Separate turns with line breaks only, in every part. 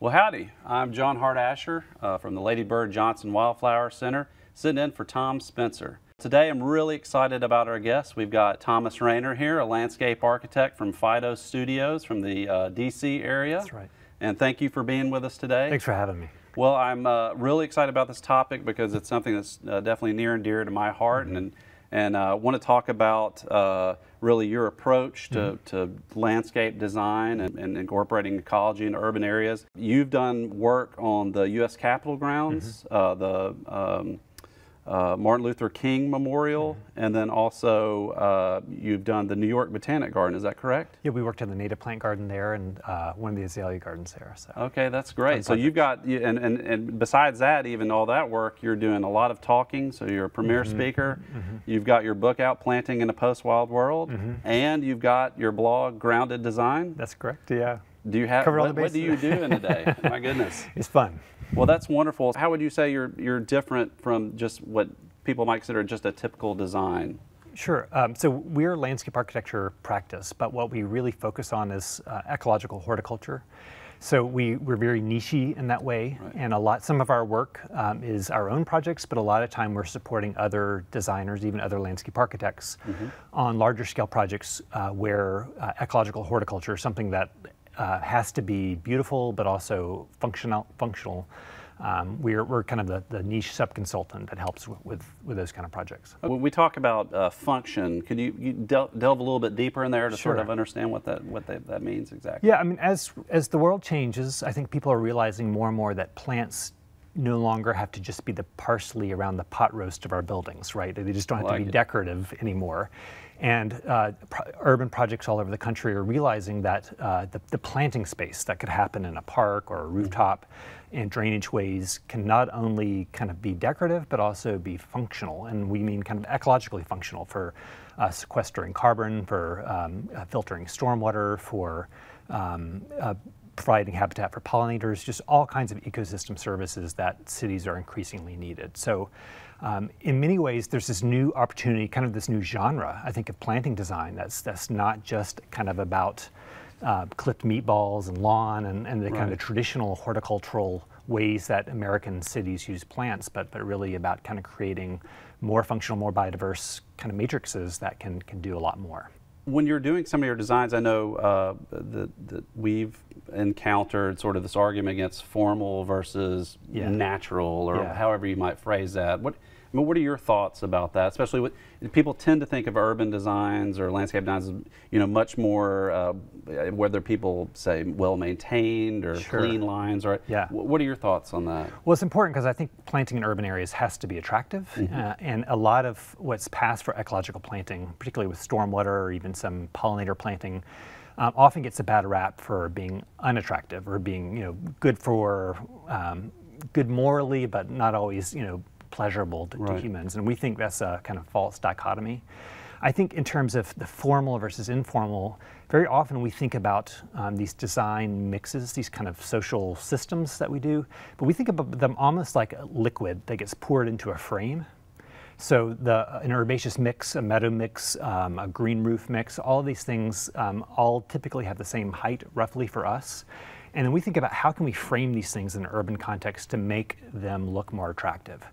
Well, howdy. I'm John Hart Asher from the Lady Bird Johnson Wildflower Center, sitting in for Tom Spencer. Today I'm really excited about our guests. We've got Thomas Rayner here, a landscape architect from Fido Studios from the DC area.
That's right.
And thank you for being with us today.
Thanks for having me.
Well, I'm really excited about this topic because it's something that's definitely near and dear to my heart, and I want to talk about really your approach to landscape design and incorporating ecology into urban areas. You've done work on the U.S. Capitol grounds, the Martin Luther King Memorial, and then also you've done the New York Botanic Garden. Is that correct?
Yeah, we worked in the native plant garden there and one of the azalea gardens there. So.
Okay, that's great. So you've got, and besides that, even all that work, you're doing a lot of talking. So you're a premier speaker. You've got your book out, Planting in a Post-Wild World, and you've got your blog, Grounded Design.
That's correct. Yeah.
Do you have what do you do in a day? My goodness.
It's fun.
Well, that's wonderful. How would you say you're different from just what people might consider just a typical design?
Sure. So we're a landscape architecture practice, but what we really focus on is ecological horticulture. So we're very niche-y in that way, and some of our work is our own projects, but a lot of time we're supporting other designers, even other landscape architects, on larger scale projects where ecological horticulture is something that has to be beautiful, but also functional. We're kind of the niche sub-consultant that helps with those kind of projects.
When we talk about function, can you delve a little bit deeper in there to sort of understand what that means exactly?
Yeah, I mean, as the world changes, I think people are realizing more and more that plants no longer have to just be the parsley around the pot roast of our buildings, right? They just don't have to be decorative anymore. And urban projects all over the country are realizing that the planting space that could happen in a park or a rooftop and drainage ways can not only kind of be decorative, but also be functional. And we mean kind of ecologically functional for sequestering carbon, for filtering stormwater, for providing habitat for pollinators, just all kinds of ecosystem services that cities are increasingly needed. So in many ways, there's this new opportunity, kind of this new genre, I think, of planting design that's not just kind of about clipped meatballs and lawn and the kind of traditional horticultural ways that American cities use plants, but really about kind of creating more functional, more biodiverse kind of matrices that can do a lot more.
When you're doing some of your designs, I know that we've encountered sort of this argument against formal versus natural, or however you might phrase that. What are your thoughts about that? Especially what people tend to think of urban designs or landscape designs as, much more whether people say well maintained or clean lines. Or what are your thoughts on that?
Well, it's important because I think planting in urban areas has to be attractive, and a lot of what's passed for ecological planting, particularly with stormwater or even some pollinator planting, often gets a bad rap for being unattractive or being good good morally, but not always pleasurable to humans, and we think that's a kind of false dichotomy. I think in terms of the formal versus informal, very often we think about these design mixes, these kind of social systems that we do, but we think about them almost like a liquid that gets poured into a frame. So an herbaceous mix, a meadow mix, a green roof mix, all of these things all typically have the same height roughly for us. And then we think about how can we frame these things in an urban context to make them look more attractive.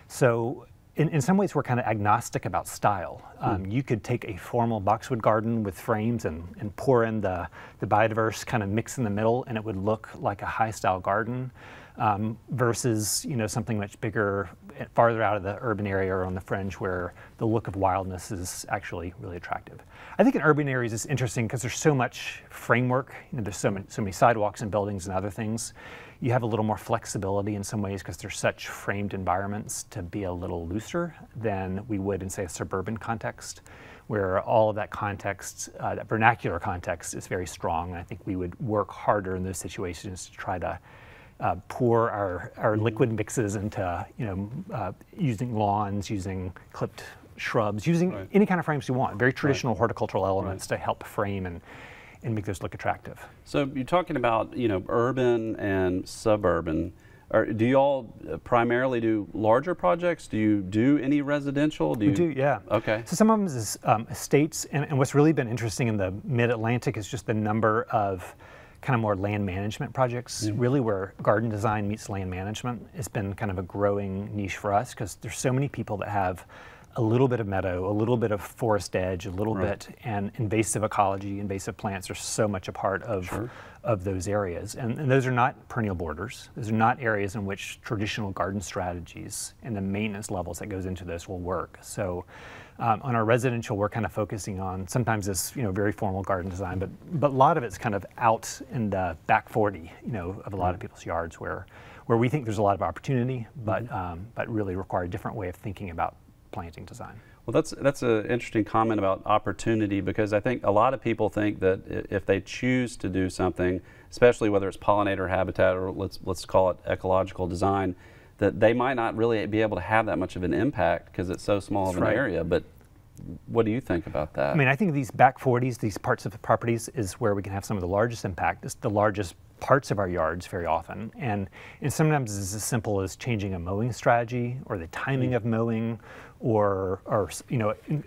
So in some ways we're kind of agnostic about style. You could take a formal boxwood garden with frames and pour in the biodiverse kind of mix in the middle, and it would look like a high style garden. Versus something much bigger, farther out of the urban area or on the fringe where the look of wildness is actually really attractive. I think in urban areas it's interesting because there's so much framework. There's so many sidewalks and buildings and other things. You have a little more flexibility in some ways because there's such framed environments to be a little looser than we would in, say, a suburban context, where all of that context, that vernacular context, is very strong. And I think we would work harder in those situations to try to pour our liquid mixes into using lawns, using clipped shrubs, using any kind of frames you want, very traditional horticultural elements to help frame and make those look attractive.
So you're talking about urban and suburban. Do you all primarily do larger projects? Do you do any residential?
We do, yeah.
Okay.
So some of them is estates, and what's really been interesting in the Mid-Atlantic is just the number of kind of more land management projects, really where garden design meets land management, has been kind of a growing niche for us because there's so many people that have a little bit of meadow, a little bit of forest edge, a little bit, and invasive ecology, invasive plants are so much a part of of those areas. And those are not perennial borders. Those are not areas in which traditional garden strategies and the maintenance levels that goes into this will work. So on our residential, we're kind of focusing on sometimes this, very formal garden design, but a lot of it's kind of out in the back 40, of a lot of people's yards where we think there's a lot of opportunity, but really require a different way of thinking about planting design.
Well, that's an interesting comment about opportunity, because I think a lot of people think that if they choose to do something, especially whether it's pollinator habitat or let's call it ecological design, that they might not really be able to have that much of an impact because it's so small of an area. But what do you think about that?
I mean, I think these back 40s, these parts of the properties, is where we can have some of the largest impact. It's the largest parts of our yards very often, and sometimes it's as simple as changing a mowing strategy or the timing of mowing, or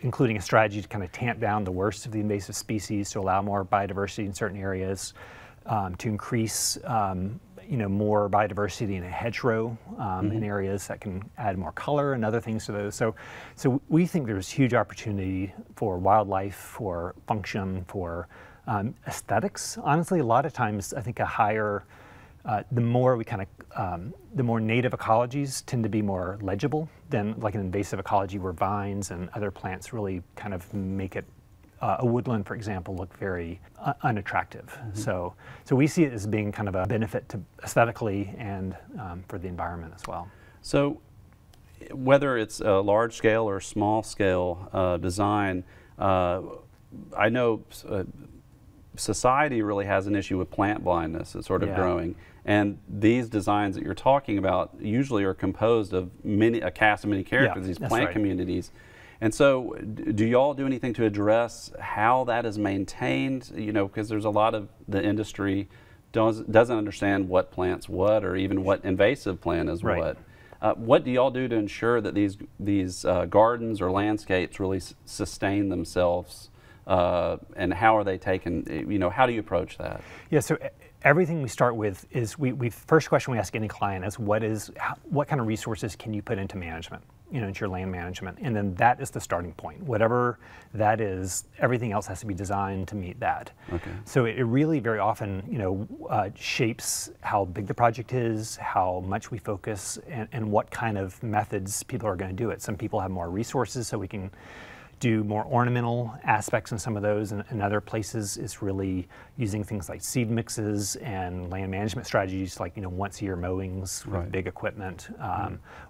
including a strategy to kind of tamp down the worst of the invasive species to allow more biodiversity in certain areas, to increase more biodiversity in a hedgerow in areas that can add more color and other things to those. So we think there's huge opportunity for wildlife, for function, for aesthetics. Honestly, a lot of times I think the more the more native ecologies tend to be more legible than like an invasive ecology where vines and other plants really kind of make it, a woodland, for example, look very unattractive. So we see it as being kind of a benefit to aesthetically and for the environment as well.
So whether it's a large scale or small scale design, I know society really has an issue with plant blindness. It's sort of growing. And these designs that you're talking about usually are composed of a cast of many characters, these plant communities. And so do y'all do anything to address how that is maintained? Because there's a lot of the industry doesn't understand what plant's what, or even what invasive plant is what. What do y'all do to ensure that these gardens or landscapes really sustain themselves? And how are they taken? How do you approach that?
Yeah, so everything we start with is first question we ask any client is what kind of resources can you put into management, into your land management, and then that is the starting point. Whatever that is, everything else has to be designed to meet that. Okay. So it really very often, shapes how big the project is, how much we focus, and what kind of methods people are going to do it. Some people have more resources, so we can do more ornamental aspects in some of those, and in other places it's really using things like seed mixes and land management strategies like once a year mowings with big equipment,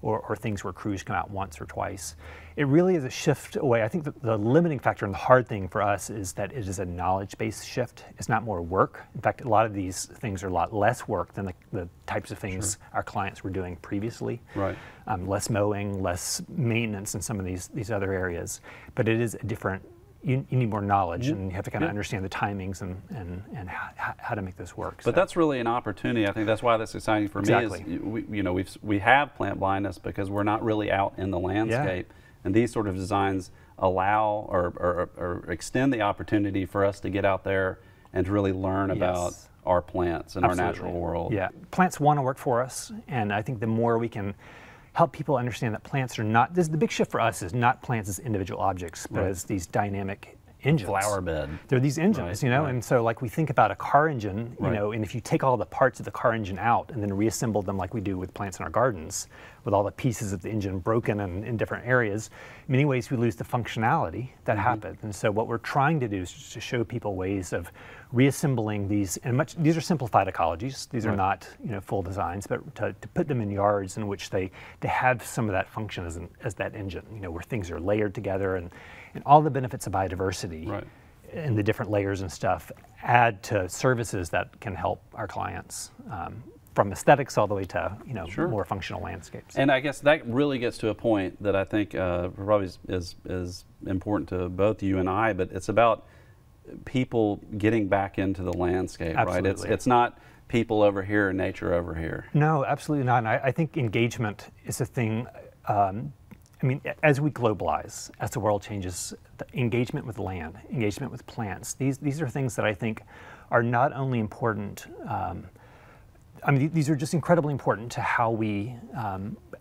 or things where crews come out once or twice. It really is a shift away. I think the limiting factor and the hard thing for us is that it is a knowledge-based shift. It's not more work. In fact, a lot of these things are a lot less work than the types of things our clients were doing previously. Right. Less mowing, less maintenance in some of these other areas. But it is a different, you need more knowledge, and you have to kind of understand the timings and how to make this work.
But that's really an opportunity. I think that's why that's exciting for me. Is we have plant blindness because we're not really out in the landscape. And these sort of designs allow or extend the opportunity for us to get out there and to really learn about our plants and our natural world.
Yeah, plants want to work for us, and I think the more we can help people understand that plants are not, the big shift for us is not plants as individual objects, but as these dynamic engines.
Flower bed.
They're these engines, and so like we think about a car engine, and if you take all the parts of the car engine out and then reassemble them like we do with plants in our gardens, with all the pieces of the engine broken and in different areas, in many ways we lose the functionality that happens. And so what we're trying to do is to show people ways of reassembling these, and these are simplified ecologies. These are not full designs, but to put them in yards in which they have some of that function as that engine, where things are layered together, and all the benefits of biodiversity and the different layers and stuff add to services that can help our clients, from aesthetics all the way to more functional landscapes.
And I guess that really gets to a point that I think probably is important to both you and I, but it's about people getting back into the landscape, right? It's not people over here and nature over here.
No, absolutely not. And I think engagement is a thing. I mean, as we globalize, as the world changes, the engagement with land, engagement with plants, these are things that I think are not only important, I mean, these are just incredibly important to how we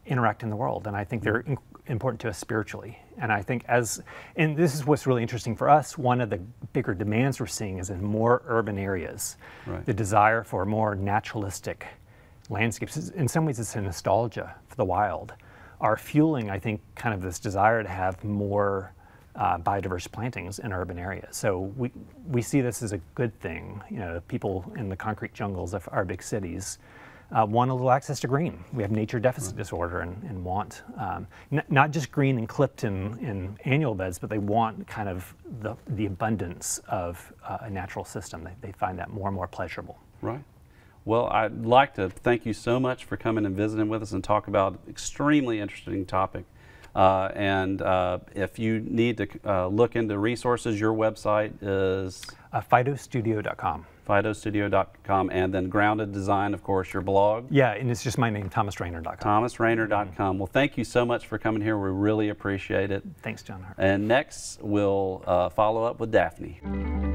interact in the world, and I think they're important to us spiritually. And I think and this is what's really interesting for us, one of the bigger demands we're seeing is in more urban areas,
right.
the desire for more naturalistic landscapes. In some ways, it's a nostalgia for the wild, are fueling, I think, kind of this desire to have more biodiverse plantings in urban areas. So we see this as a good thing. You know, people in the concrete jungles of our big cities want a little access to green. We have nature deficit disorder and want not just green and clipped in annual beds, but they want kind of the abundance of a natural system. They find that more and more pleasurable.
Right. Well, I'd like to thank you so much for coming and visiting with us and talk about an extremely interesting topic. If you need to look into resources, your website is?
Phytostudio.com.
Phytostudio.com, and then Grounded Design, of course, your blog.
Yeah, and it's just my name, thomasrainer.com.
thomasrainer.com. Well, thank you so much for coming here. We really appreciate it.
Thanks, John Hart.
And next, we'll follow up with Daphne.